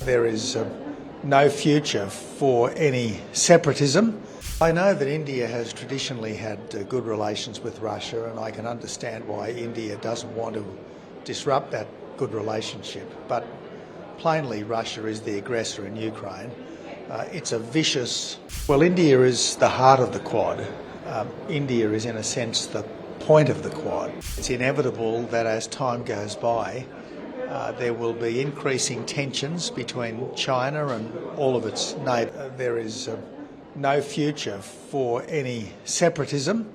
There is no future for any separatism. I know that India has traditionally had good relations with Russia, and I can understand why India doesn't want to disrupt that good relationship. But plainly, Russia is the aggressor in Ukraine. It's a vicious... Well, India is the heart of the Quad. India is, in a sense, the point of the Quad. It's inevitable that as time goes by, there will be increasing tensions between China and all of its neighbours. There is no future for any separatism.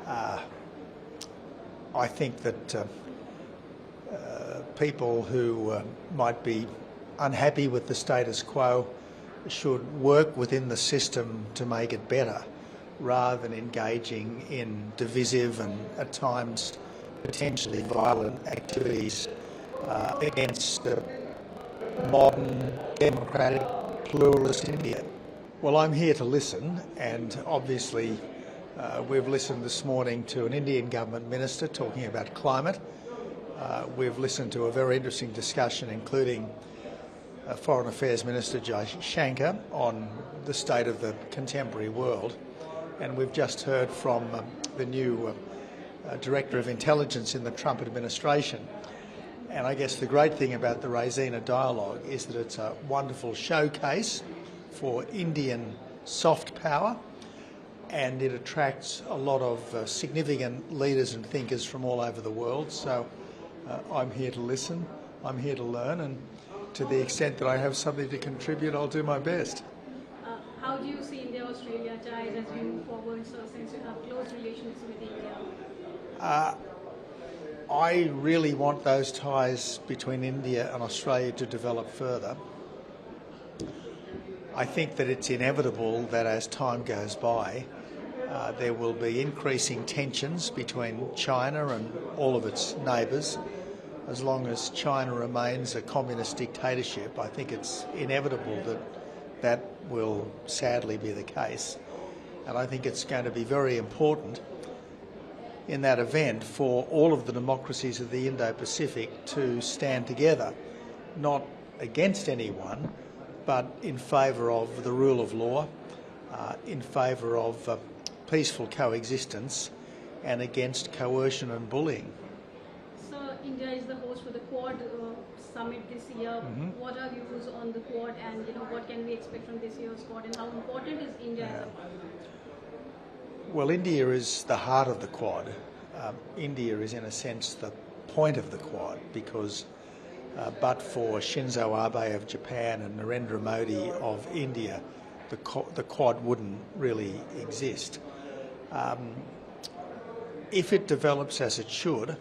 I think that people who might be unhappy with the status quo should work within the system to make it better, rather than engaging in divisive and at times potentially violent activities against modern, democratic, pluralist India. Well, I'm here to listen, and obviously we've listened this morning to an Indian government minister talking about climate. We've listened to a very interesting discussion, including Foreign Affairs Minister Jaishankar, on the state of the contemporary world. And we've just heard from the new Director of Intelligence in the Trump administration. And I guess the great thing about the Raisina dialogue is that it's a wonderful showcase for Indian soft power, and it attracts a lot of significant leaders and thinkers from all over the world. So I'm here to listen, I'm here to learn, and to the extent that I have something to contribute, I'll do my best. How do you see India-Australia ties as we move forward, so since you have close relations with India? I really want those ties between India and Australia to develop further. I think that it's inevitable that as time goes by, there will be increasing tensions between China and all of its neighbours. As long as China remains a communist dictatorship, I think it's inevitable that that will sadly be the case. And I think it's going to be very important in that event for all of the democracies of the Indo-Pacific to stand together, not against anyone, but in favour of the rule of law, in favour of peaceful coexistence, and against coercion and bullying. So India is the host for the Quad summit this year. Mm-hmm. What are your views on the Quad, and what can we expect from this year's Quad, and how important is India as a part? Well, India is the heart of the Quad. India is, in a sense, the point of the Quad, because but for Shinzo Abe of Japan and Narendra Modi of India, the Quad wouldn't really exist. If it develops as it should,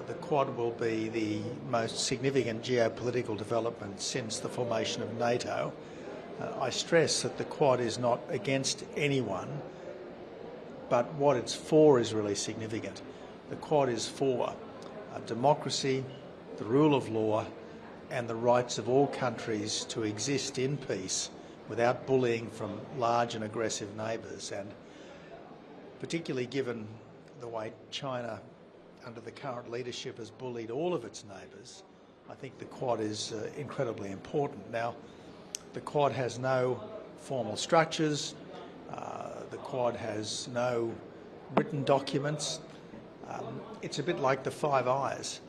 the Quad will be the most significant geopolitical development since the formation of NATO. I stress that the Quad is not against anyone, but what it's for is really significant. The Quad is for democracy, the rule of law, and the rights of all countries to exist in peace without bullying from large and aggressive neighbours. And particularly given the way China, under the current leadership, has bullied all of its neighbours, I think the Quad is incredibly important. Now, the Quad has no formal structures. The Quad has no written documents. It's a bit like the Five Eyes,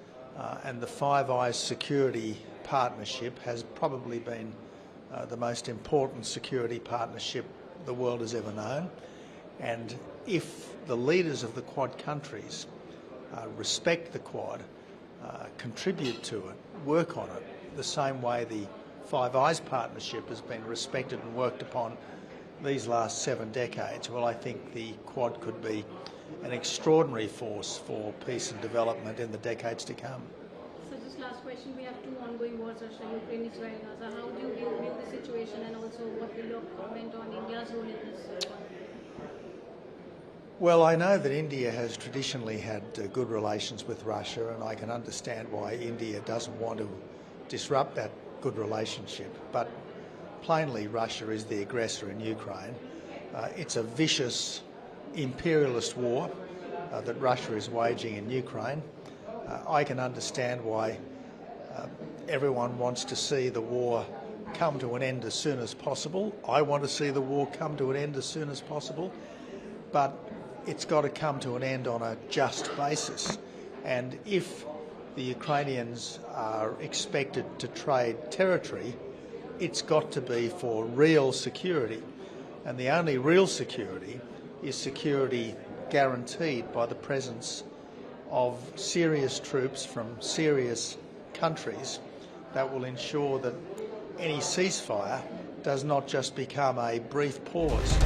and the Five Eyes security partnership has probably been the most important security partnership the world has ever known. And if the leaders of the Quad countries respect the Quad, contribute to it, work on it, the same way the Five Eyes partnership has been respected and worked upon these last 7 decades, well, I think the Quad could be an extraordinary force for peace and development in the decades to come. So just last question, we have 2 ongoing wars, Russia, Ukraine, Israel, Gaza. How do you view the situation, and also what will your comment on India's role in this? Well, I know that India has traditionally had good relations with Russia, and I can understand why India doesn't want to disrupt that good relationship. But plainly, Russia is the aggressor in Ukraine. It's a vicious imperialist war that Russia is waging in Ukraine. I can understand why everyone wants to see the war come to an end as soon as possible. I want to see the war come to an end as soon as possible, but it's got to come to an end on a just basis. And if the Ukrainians are expected to trade territory, it's got to be for real security. And the only real security is security guaranteed by the presence of serious troops from serious countries that will ensure that any ceasefire does not just become a brief pause.